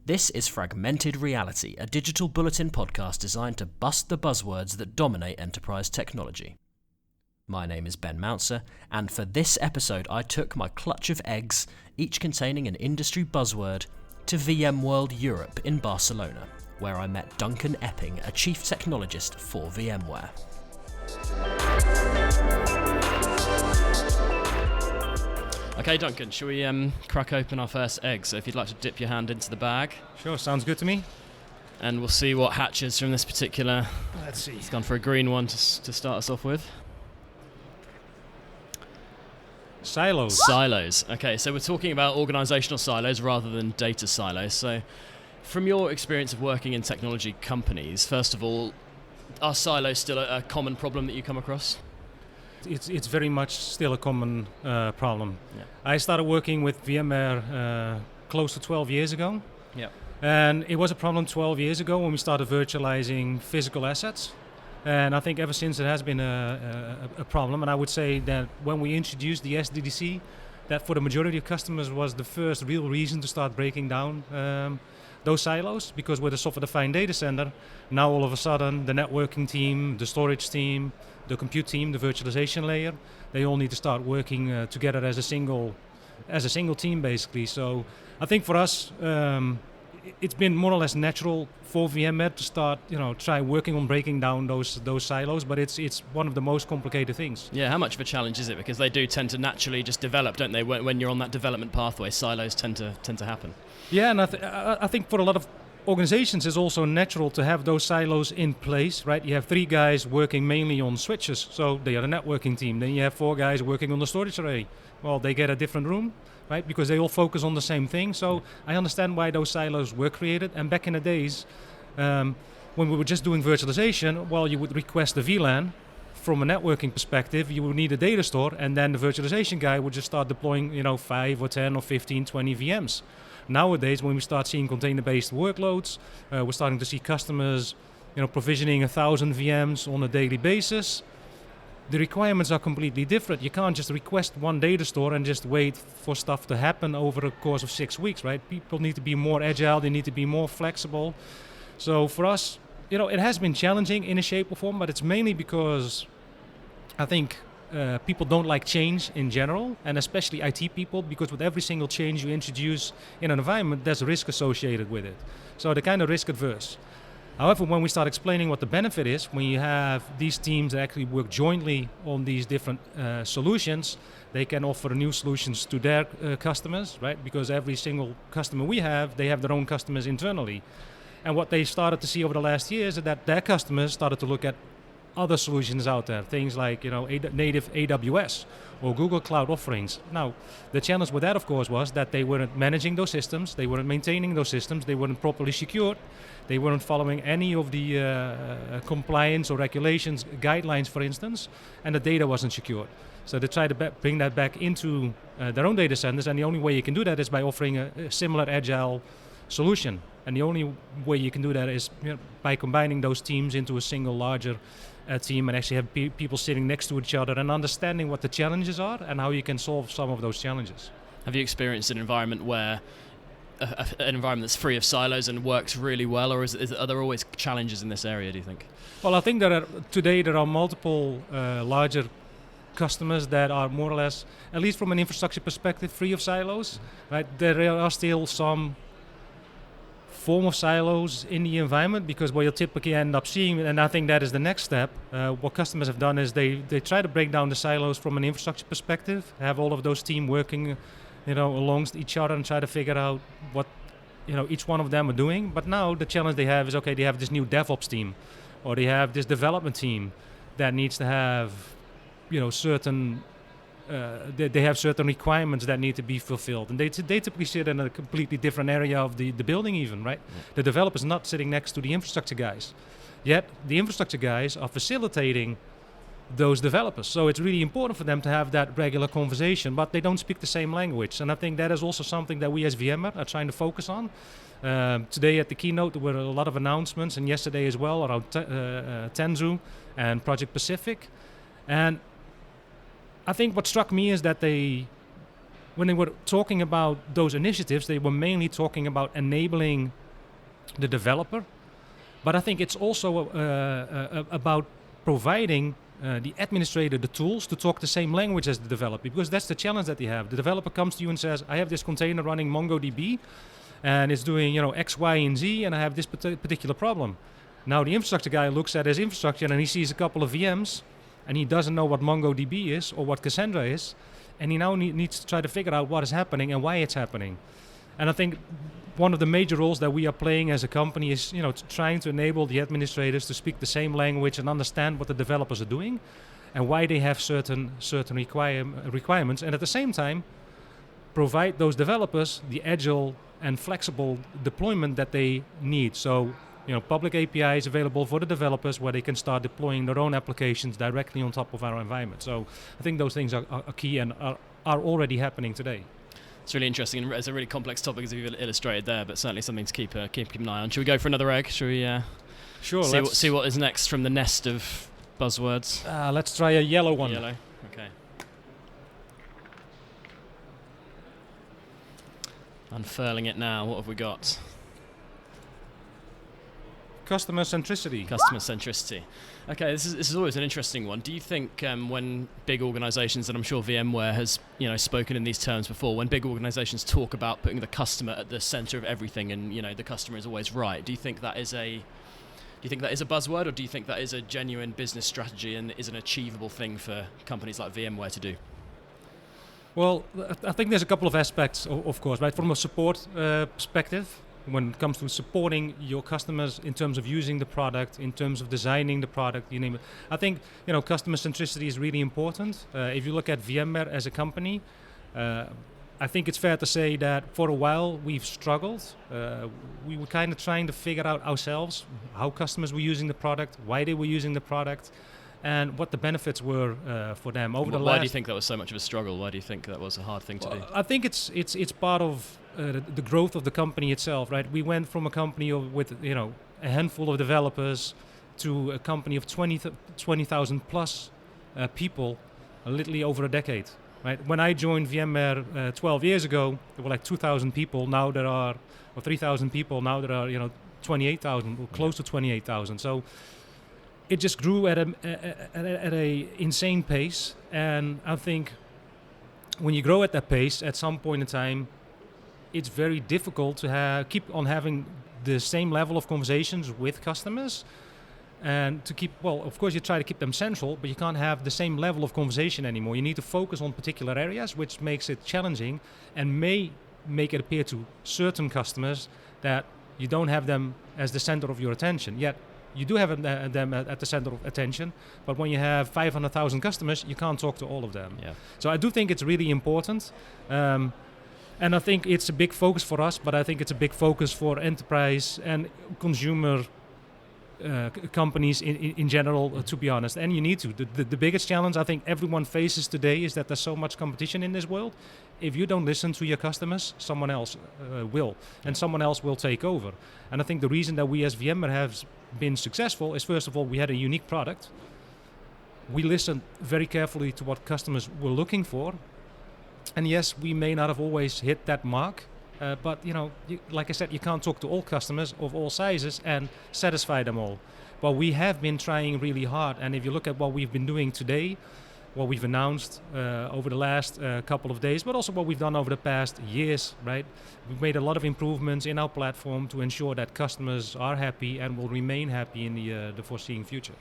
This is Fragmented Reality, a digital bulletin podcast designed to bust the buzzwords that dominate enterprise technology. My name is Ben Mouncer, and for this episode I took my clutch of eggs, each containing an industry buzzword, to VMworld Europe in Barcelona, where I met Duncan Epping, a chief technologist for VMware. Okay, Duncan, shall we crack open our first egg? So if you'd like to dip your hand into the bag. Sure, sounds good to me. And we'll see what hatches from this particular... Let's see. It's gone for a green one to start us off with. Silos. Silos. Okay, so we're talking about organizational silos rather than data silos. So from your experience of working in technology companies, first of all, are silos still a common problem that you come across? It's very much still a common problem. Yeah. I started working with VMware close to 12 years ago. Yeah. And it was a problem 12 years ago when we started virtualizing physical assets. And I think ever since it has been a problem. And I would say that when we introduced the SDDC, that for the majority of customers was the first real reason to start breaking down those silos. Because with a software-defined data center, now all of a sudden the networking team, the storage team, the compute team, the virtualization layer, they all need to start working together as a single team, basically. So I think for us, it's been more or less natural for VMware to start, try working on breaking down those silos, but it's one of the most complicated things. Yeah, how much of a challenge is it? Because they do tend to naturally just develop, don't they? When you're on that development pathway, silos tend to happen. Yeah, and I think for a lot of organizations, it's also natural to have those silos in place, right? You have 3 guys working mainly on switches, so they are a networking team. Then you have 4 guys working on the storage array. Well, they get a different room, right? Because they all focus on the same thing. So I understand why those silos were created. And back in the days, when we were just doing virtualization, well, you would request a VLAN. From a networking perspective, you would need a data store, and then the virtualization guy would just start deploying, 5 or 10 or 15, 20 VMs. Nowadays, when we start seeing container-based workloads, we're starting to see customers, provisioning 1,000 VMs on a daily basis. The requirements are completely different. You can't just request one data store and just wait for stuff to happen over a course of 6 weeks, right? People need to be more agile, they need to be more flexible. So for us, it has been challenging in a shape or form, but it's mainly because I think people don't like change in general, and especially IT people, because with every single change you introduce in an environment, there's a risk associated with it. So they're kind of risk adverse. However, when we start explaining what the benefit is, when you have these teams that actually work jointly on these different solutions, they can offer new solutions to their customers, right? Because every single customer we have, they have their own customers internally. And what they started to see over the last years is that their customers started to look at other solutions out there, things like native AWS or Google Cloud offerings. Now, the challenge with that, of course, was that they weren't managing those systems, they weren't maintaining those systems, they weren't properly secured, they weren't following any of the compliance or regulations, guidelines, for instance, and the data wasn't secured. So they try to bring that back into their own data centers, and the only way you can do that is by offering a similar agile solution. And the only way you can do that is by combining those teams into a single larger team, and actually have people sitting next to each other and understanding what the challenges are and how you can solve some of those challenges. Have you experienced an environment where an environment that's free of silos and works really well, or are there always challenges in this area, do you think? Well, I think today there are multiple larger customers that are more or less, at least from an infrastructure perspective, free of silos. Right? There are still some form of silos in the environment, because what you'll typically end up seeing, and I think that is the next step, what customers have done is they try to break down the silos from an infrastructure perspective, have all of those teams working alongst each other and try to figure out what each one of them are doing. But now the challenge they have is, okay, they have this new DevOps team, or they have this development team that needs to have certain they have certain requirements that need to be fulfilled, and they typically sit in a completely different area of the building even, right? Yeah. The developer's not sitting next to the infrastructure guys, yet the infrastructure guys are facilitating those developers. So it's really important for them to have that regular conversation, but they don't speak the same language, and I think that is also something that we as VMware are trying to focus on. Today at the keynote there were a lot of announcements, and yesterday as well, around Tanzu and Project Pacific. And I think what struck me is that they when they were talking about those initiatives, they were mainly talking about enabling the developer. But I think it's also about providing the administrator the tools to talk the same language as the developer, because that's the challenge that they have. The developer comes to you and says, I have this container running MongoDB, and it's doing X, Y, and Z, and I have this particular problem. Now the infrastructure guy looks at his infrastructure and he sees a couple of VMs, and he doesn't know what MongoDB is or what Cassandra is, and he now needs to try to figure out what is happening and why it's happening. And I think one of the major roles that we are playing as a company is, trying to enable the administrators to speak the same language and understand what the developers are doing and why they have certain requirements, and at the same time provide those developers the agile and flexible deployment that they need. So, public APIs available for the developers where they can start deploying their own applications directly on top of our environment. So I think those things are key and are already happening today. It's really interesting, and it's a really complex topic as you've illustrated there, but certainly something to keep an eye on. Should we go for another egg? Should we sure, see what is next from the nest of buzzwords? Let's try a yellow one. Yellow, okay. Unfurling it now, what have we got? Customer centricity. Customer centricity. Okay, this is always an interesting one. Do you think when big organizations, and I'm sure VMware has spoken in these terms before, when big organizations talk about putting the customer at the center of everything and the customer is always right, do you think that is a buzzword, or do you think that is a genuine business strategy and is an achievable thing for companies like VMware to do? Well, I think there's a couple of aspects, of course, right? From a support perspective, when it comes to supporting your customers in terms of using the product, in terms of designing the product, you name it. I think customer centricity is really important. If you look at VMware as a company, I think it's fair to say that for a while we've struggled. We were kind of trying to figure out ourselves how customers were using the product, why they were using the product, and what the benefits were for them. Why do you think that was so much of a struggle? Why do you think that was a hard thing to do? I think it's part of the growth of the company itself, right? We went from a company with a handful of developers to a company of 20,000 plus people, literally over a decade, right? When I joined VMware 12 years ago, there were like 2,000 people. Now there are, or 3,000 people. Now there are 28,000, or close to 28,000. So it just grew at a insane pace, and I think when you grow at that pace, at some point in time, it's very difficult to keep on having the same level of conversations with customers, and to keep, well, of course you try to keep them central, but you can't have the same level of conversation anymore. You need to focus on particular areas, which makes it challenging and may make it appear to certain customers that you don't have them as the center of your attention. Yet you do have them at the center of attention, but when you have 500,000 customers, you can't talk to all of them. Yeah. So I do think it's really important. And I think it's a big focus for us, but I think it's a big focus for enterprise and consumer companies in general, to be honest. And you need to. The biggest challenge I think everyone faces today is that there's so much competition in this world. If you don't listen to your customers, someone else will, and someone else will take over. And I think the reason that we as VMware have been successful is, first of all, we had a unique product. We listened very carefully to what customers were looking for. And yes, we may not have always hit that mark, but like I said, you can't talk to all customers of all sizes and satisfy them all. But we have been trying really hard, and if you look at what we've been doing today, what we've announced over the last couple of days, but also what we've done over the past years, right? We've made a lot of improvements in our platform to ensure that customers are happy and will remain happy in the foreseeing future.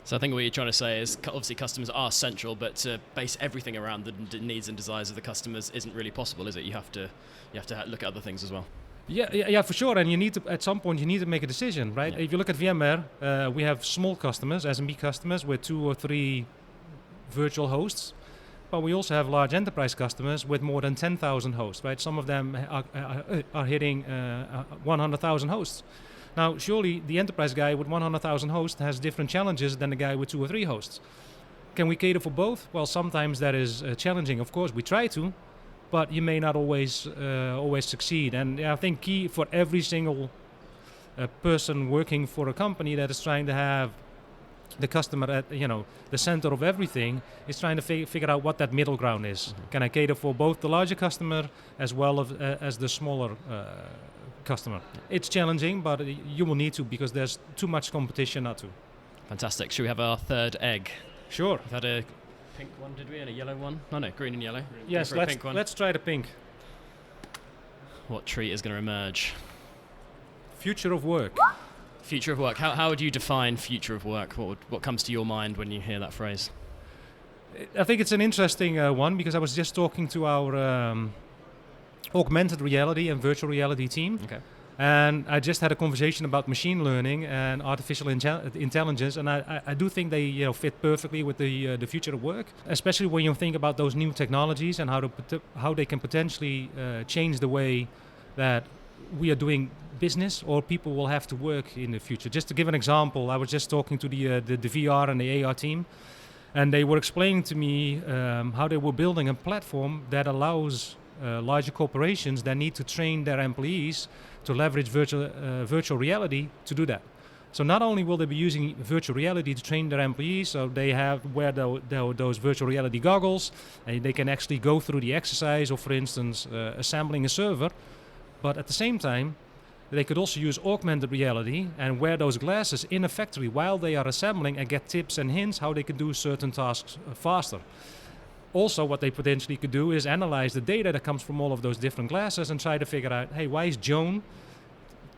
So I think what you're trying to say is obviously customers are central, but to base everything around the needs and desires of the customers isn't really possible, is it? You have to look at other things as well. Yeah, for sure. And you need to, at some point, you need to make a decision, right? Yeah. If you look at VMware, we have small customers, SMB customers, with 2 or 3 virtual hosts, but we also have large enterprise customers with more than 10,000 hosts, right? Some of them are hitting 100,000 hosts. Now, surely the enterprise guy with 100,000 hosts has different challenges than the guy with 2 or 3 hosts. Can we cater for both? Well, sometimes that is challenging. Of course, we try to, but you may not always succeed. And I think key for every single person working for a company that is trying to have the customer at the center of everything, is trying to figure out what that middle ground is. Mm-hmm. Can I cater for both the larger customer as well as the smaller customer? It's challenging, but you will need to, because there's too much competition not to. Fantastic. Should we have our third egg? Sure. We've had a pink one, did we? And a yellow one? No, green and yellow. Yes, let's try the pink. What treat is going to emerge? Future of work. Future of work. How would you define future of work? What comes to your mind when you hear that phrase? I think it's an interesting one, because I was just talking to our augmented reality and virtual reality team. Okay. And I just had a conversation about machine learning and artificial intelligence, and I do think they fit perfectly with the future of work, especially when you think about those new technologies and how they can potentially change the way that we are doing business, or people will have to work in the future. Just to give an example, I was just talking to the VR and the AR team, and they were explaining to me how they were building a platform that allows larger corporations that need to train their employees to leverage virtual reality to do that. So not only will they be using virtual reality to train their employees, so they wear those virtual reality goggles, and they can actually go through the exercise of, for instance, assembling a server, but at the same time, they could also use augmented reality and wear those glasses in a factory while they are assembling and get tips and hints how they can do certain tasks faster. Also, what they potentially could do is analyze the data that comes from all of those different glasses and try to figure out, hey, why is Joan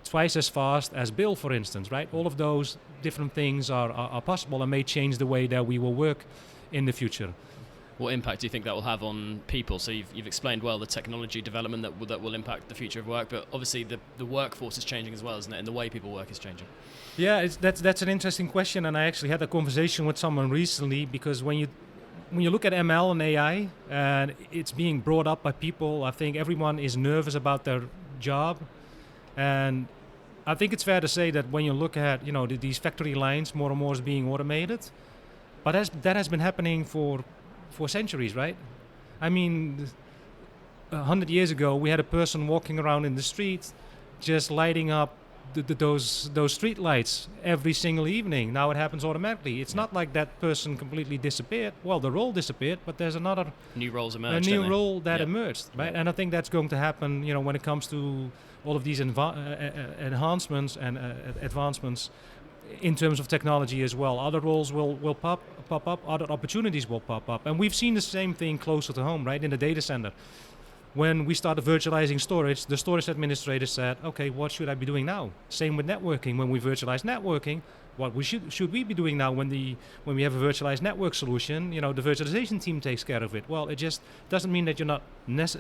twice as fast as Bill, for instance, right? All of those different things are possible and may change the way that we will work in the future. What impact do you think that will have on people? So you've explained well the technology development that will impact the future of work, but obviously the workforce is changing as well, isn't it? And the way people work is changing. Yeah, that's an interesting question, and I actually had a conversation with someone recently, because when you look at ML and AI, and it's being brought up by people, I think everyone is nervous about their job, and I think it's fair to say that when you look at these factory lines, more and more is being automated, but that has been happening for centuries, right? I mean, 100 years ago, we had a person walking around in the street just lighting up those street lights every single evening. Now it happens automatically. It's not like that person completely disappeared. Well, the role disappeared, but there's another new roles emerged. A new role that emerged, right? And I think that's going to happen, when it comes to all of these enhancements and advancements in terms of technology as well. Other roles will pop up, other opportunities will pop up. And we've seen the same thing closer to home, right, in the data center. When we started virtualizing storage, the storage administrator said, okay, what should I be doing now? Same with networking. When we virtualize networking, what should we be doing now when we have a virtualized network solution? The virtualization team takes care of it. Well, it just doesn't mean that you're not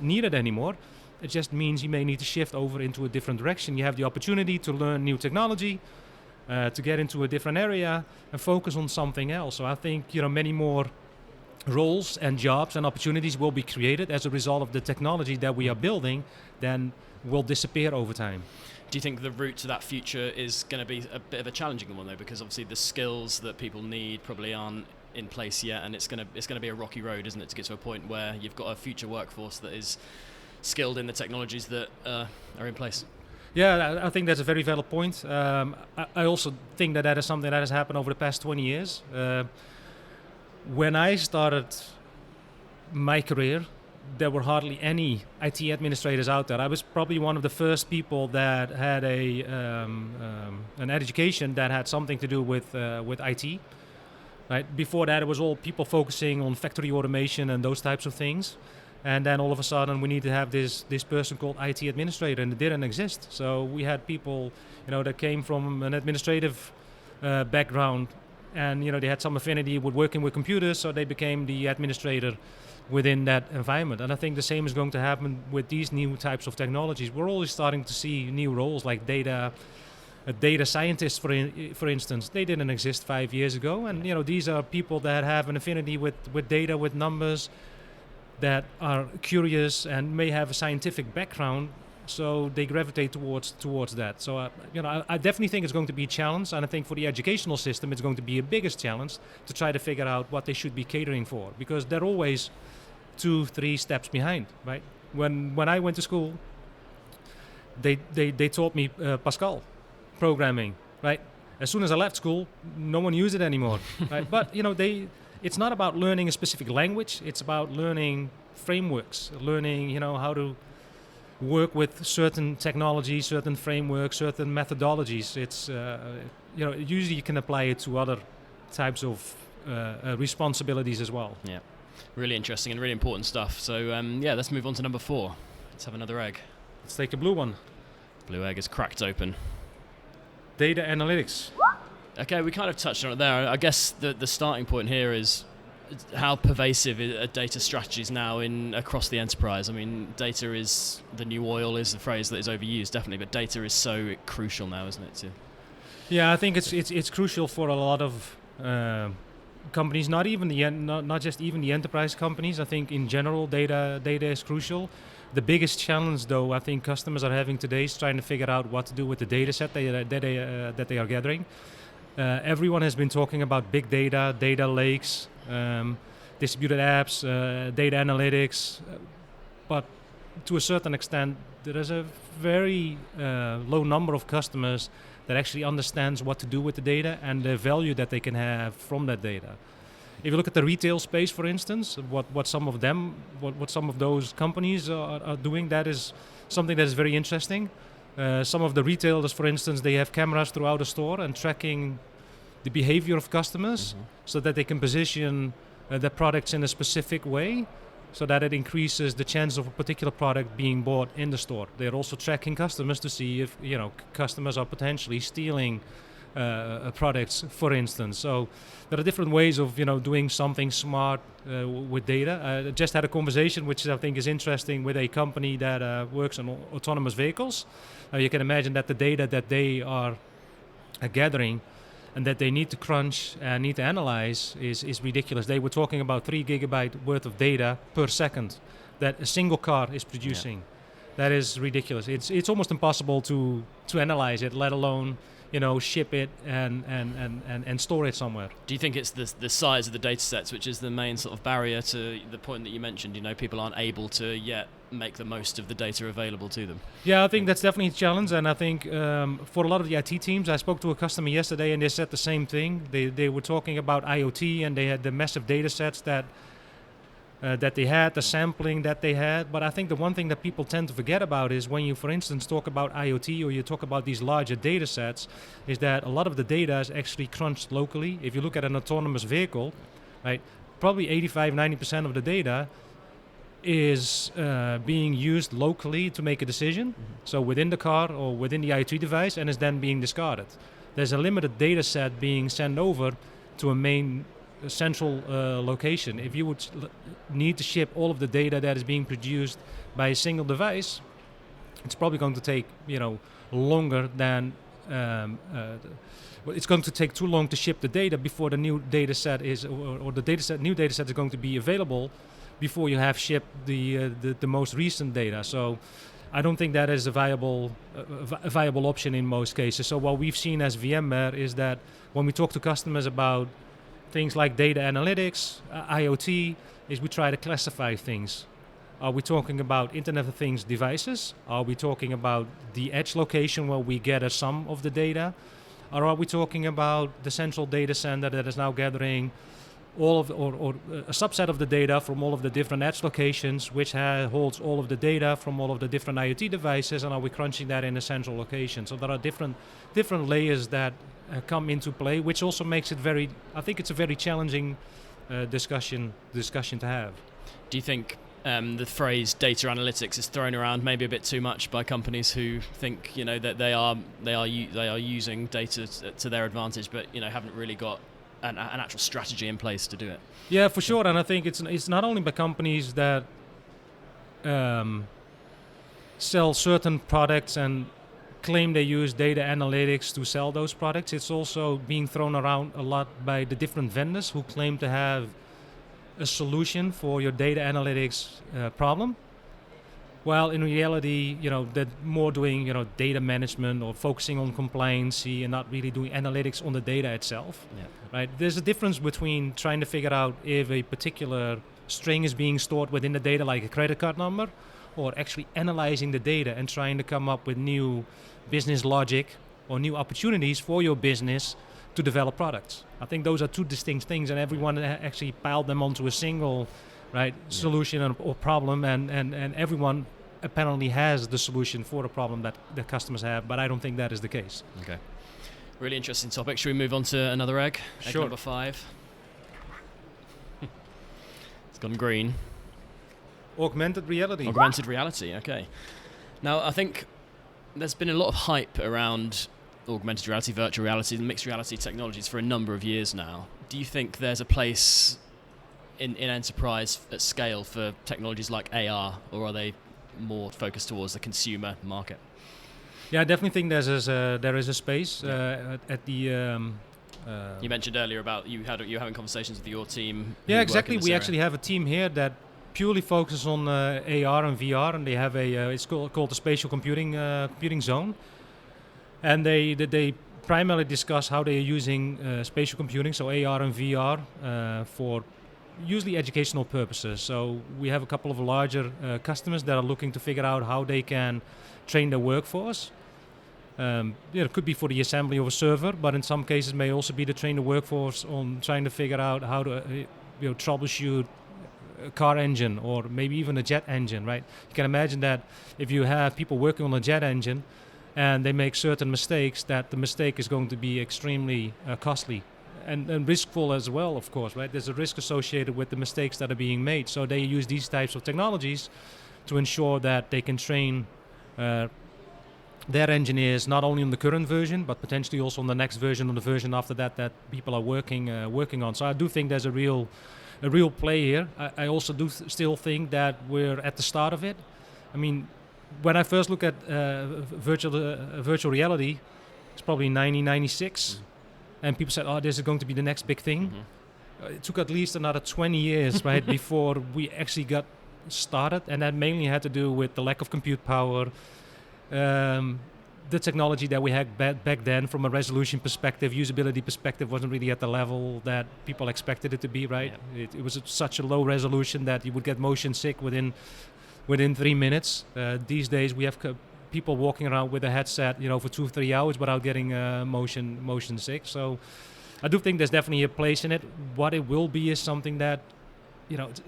needed anymore. It just means you may need to shift over into a different direction. You have the opportunity to learn new technology, to get into a different area and focus on something else. So I think many more roles and jobs and opportunities will be created as a result of the technology that we are building, then will disappear over time. Do you think the route to that future is going to be a bit of a challenging one though, because obviously the skills that people need probably aren't in place yet, and it's going to be a rocky road, isn't it, to get to a point where you've got a future workforce that is skilled in the technologies that are in place? Yeah, I think that's a very valid point. I also think that is something that has happened over the past 20 years. When I started my career, there were hardly any IT administrators out there. I was probably one of the first people that had an education that had something to do with IT. Right? Before that, it was all people focusing on factory automation and those types of things. And then all of a sudden, we need to have this person called IT administrator, and it didn't exist. So we had people, that came from an administrative background, and they had some affinity with working with computers, so they became the administrator within that environment. And I think the same is going to happen with these new types of technologies. We're always starting to see new roles like data scientists, for instance. They didn't exist 5 years ago, and these are people that have an affinity with data, with numbers, that are curious and may have a scientific background, so they gravitate towards that. So I definitely think it's going to be a challenge, and I think for the educational system it's going to be a biggest challenge to try to figure out what they should be catering for, because they're always 2-3 steps behind, right? When I went to school, they taught me Pascal programming, right? As soon as I left school, no one used it anymore. Right? But it's not about learning a specific language. It's about learning frameworks, learning how to work with certain technologies, certain frameworks, certain methodologies. It's usually you can apply it to other types of responsibilities as well. Yeah, really interesting and really important stuff. So let's move on to number 4. Let's have another egg. Let's take the blue one. Blue egg is cracked open. Data analytics. Okay, we kind of touched on it there. I guess the starting point here is how pervasive are data strategies now across the enterprise. I mean, data is the new oil is the phrase that is overused, definitely, but data is so crucial now, isn't it? Yeah, I think it's crucial for a lot of companies, not just even the enterprise companies. I think in general, data is crucial. The biggest challenge, though, I think customers are having today is trying to figure out what to do with the data set that they are gathering. Everyone has been talking about big data, data lakes, distributed apps, data analytics, but to a certain extent, there is a very low number of customers that actually understands what to do with the data and the value that they can have from that data. If you look at the retail space, for instance, what some of those companies are doing, that is something that is very interesting. Some of the retailers, for instance, they have cameras throughout the store and tracking the behavior of customers so that they can position the products in a specific way so that it increases the chance of a particular product being bought in the store. They're also tracking customers to see if customers are potentially stealing products, for instance. So there are different ways of doing something smart with data. I just had a conversation, which I think is interesting, with a company that works on autonomous vehicles. You can imagine that the data that they are gathering and that they need to crunch and need to analyze is ridiculous. They were talking about 3 gigabyte worth of data per second that a single car is producing. Yeah. That is ridiculous. It's almost impossible to analyze it, let alone ship it and store it somewhere. Do you think it's the size of the data sets which is the main sort of barrier to the point that you mentioned? People aren't able to yet make the most of the data available to them. Yeah, I think that's definitely a challenge, and I think for a lot of the IT teams, I spoke to a customer yesterday and they said the same thing. They were talking about IoT and they had the massive data sets that they had, the sampling that they had. But I think the one thing that people tend to forget about is when you, for instance, talk about IoT or you talk about these larger data sets, is that a lot of the data is actually crunched locally. If you look at an autonomous vehicle, right, probably 85-90% of the data is being used locally to make a decision. So within the car or within the IoT device, and is then being discarded. There's a limited data set being sent over to a main central location. If you would need to ship all of the data that is being produced by a single device, it's probably going to take longer than it's going to take too long to ship the data before the new data set is or the new data set is going to be available before you have shipped the most recent data. So I don't think that is a viable option in most cases. So what we've seen as VMware is that when we talk to customers about things like data analytics, IoT, is we try to classify things. Are we talking about Internet of Things devices? Are we talking about the edge location where we gather some of the data? Or are we talking about the central data center that is now gathering all of or a subset of the data from all of the different edge locations, which holds all of the data from all of the different IoT devices, and are we crunching that in a central location? So there are different layers that come into play, which also makes it I think it's a very challenging discussion to have. Do you think the phrase data analytics is thrown around maybe a bit too much by companies who think that they are using data to their advantage, but haven't really got an actual strategy in place to do it? Yeah, for sure. And I think it's not only by companies that sell certain products and claim they use data analytics to sell those products. It's also being thrown around a lot by the different vendors who claim to have a solution for your data analytics problem. While in reality, they're more doing, data management or focusing on compliancy and not really doing analytics on the data itself. Yeah. Right? There's a difference between trying to figure out if a particular string is being stored within the data, like a credit card number, or actually analyzing the data and trying to come up with new business logic or new opportunities for your business to develop products. I think those are two distinct things, and everyone actually piled them onto a single solution or problem, and everyone apparently has the solution for the problem that the customers have, but I don't think that is the case. Okay. Really interesting topic. Should we move on to another egg? Egg Sure. number 5. It's gone green. Augmented reality. Augmented reality, okay. Now, I think there's been a lot of hype around augmented reality, virtual reality, and mixed reality technologies for a number of years now. Do you think there's a place in enterprise at scale for technologies like AR, or are they more focused towards the consumer market? Yeah, I definitely think there is a space at the... you mentioned earlier about you having conversations with your team. Yeah, exactly. We actually have a team here that purely focuses on AR and VR, and they have it's called the spatial computing zone, and they primarily discuss how they are using spatial computing, so AR and VR, for usually educational purposes. So we have a couple of larger customers that are looking to figure out how they can train their workforce. It could be for the assembly of a server, but in some cases may also be to train the workforce on trying to figure out how to troubleshoot a car engine or maybe even a jet engine, right? You can imagine that if you have people working on a jet engine and they make certain mistakes, that the mistake is going to be extremely costly and riskful as well, of course, right? There's a risk associated with the mistakes that are being made. So they use these types of technologies to ensure that they can train their engineers not only on the current version, but potentially also on the next version or the version after that people are working on. So I do think there's a real play here. I also do still think that we're at the start of it. I mean, when I first look at virtual reality, it's probably 1996, and people said, "Oh, this is going to be the next big thing." It took at least another 20 years, right, before we actually got started, and that mainly had to do with the lack of compute power. The technology that we had back then, from a resolution perspective, usability perspective, wasn't really at the level that people expected it to be, right? Yeah. It was such a low resolution that you would get motion sick within 3 minutes. These days, we have people walking around with a headset, for 2-3 hours without getting motion sick. So I do think there's definitely a place in it. What it will be is something that,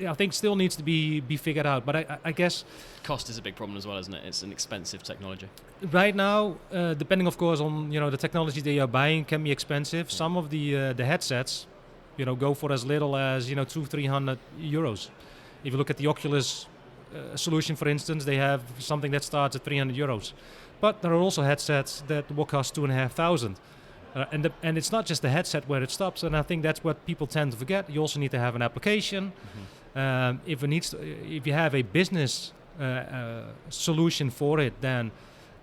I think still needs to be figured out. But I guess cost is a big problem as well, isn't it? It's an expensive technology. Right now, depending of course on the technology they are buying, can be expensive. Yeah. Some of the headsets, go for as little as 200-300 euros. If you look at the Oculus solution, for instance, they have something that starts at 300 euros. But there are also headsets that will cost 2,500. And it's not just the headset where it stops, and I think that's what people tend to forget. You also need to have an application. If you have a business solution for it, then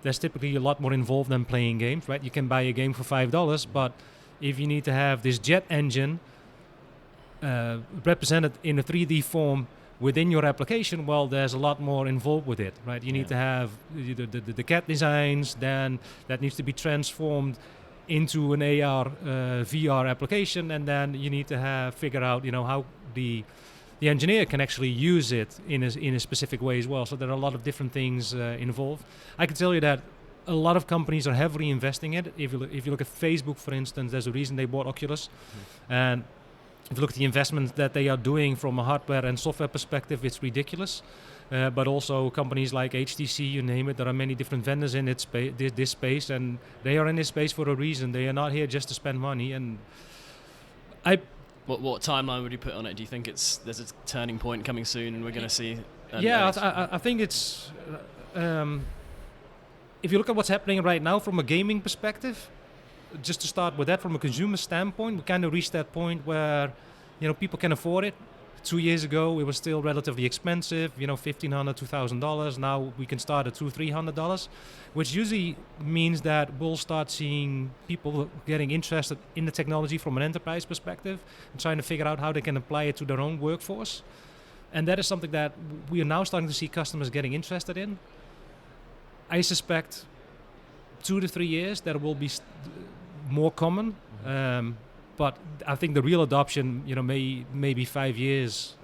there's typically a lot more involved than playing games, right? You can buy a game for $5, but if you need to have this jet engine represented in a 3D form within your application, well, there's a lot more involved with it, right? You need to have the CAD designs, then that needs to be transformed into an AR, VR application, and then you need to figure out, how the engineer can actually use it in a specific way as well. So there are a lot of different things involved. I can tell you that a lot of companies are heavily investing in it. If you look at Facebook, for instance, there's a reason they bought Oculus, and if you look at the investments that they are doing from a hardware and software perspective, it's ridiculous. But also companies like HTC, you name it, there are many different vendors in this space, and they are in this space for a reason. They are not here just to spend money. And What timeline would you put on it? Do you think there's a turning point coming soon, and we're going to see? I think it's. If you look at what's happening right now from a gaming perspective, just to start with that, from a consumer standpoint, we kind of reached that point where, people can afford it. 2 years ago, it was still relatively expensive, $1,500, $2,000. Now we can start at $200-$300, which usually means that we'll start seeing people getting interested in the technology from an enterprise perspective and trying to figure out how they can apply it to their own workforce. And that is something that we are now starting to see customers getting interested in. I suspect 2 to 3 years that it will be more common. But I think the real adoption, may be 5 years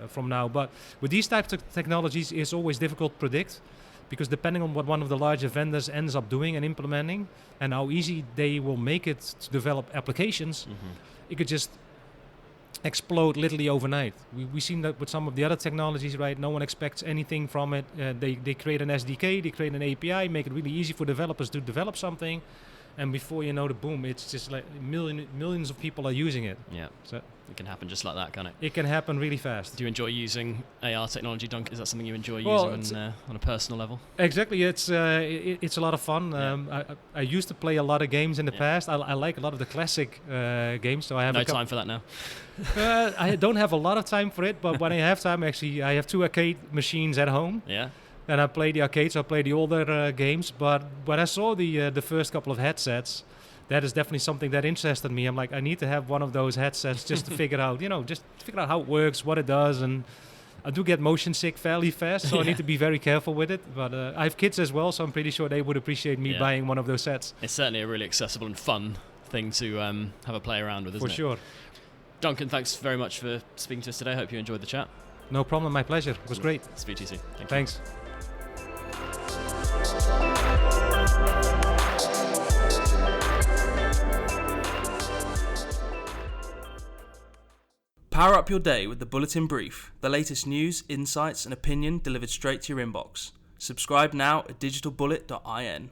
from now. But with these types of technologies, it's always difficult to predict because depending on what one of the larger vendors ends up doing and implementing, and how easy they will make it to develop applications, it could just explode literally overnight. We've seen that with some of the other technologies, right? No one expects anything from it. They create an SDK, they create an API, make it really easy for developers to develop something, and before you know the boom, it's just like millions of people are using it. Yeah, so it can happen just like that, can't it? It can happen really fast. Do you enjoy using AR technology, Duncan? Is that something you enjoy using on a personal level? Exactly, it's a lot of fun. I used to play a lot of games in the past. I like a lot of the classic games, so I have no time for that now. I don't have a lot of time for it, but when I have time, actually, I have 2 arcade machines at home. Yeah. And I play the arcades, I play the older games. But when I saw the first couple of headsets, that is definitely something that interested me. I'm like, I need to have one of those headsets just to figure out, how it works, what it does. And I do get motion sick fairly fast, so I need to be very careful with it. But I have kids as well, so I'm pretty sure they would appreciate me buying one of those sets. It's certainly a really accessible and fun thing to have a play around with, isn't it? For sure. Duncan, thanks very much for speaking to us today. Hope you enjoyed the chat. No problem, my pleasure. It was great. Speak to you soon. Thanks. Power up your day with the Bulletin Brief, the latest news, insights and opinion delivered straight to your inbox. Subscribe now at digitalbullet.in.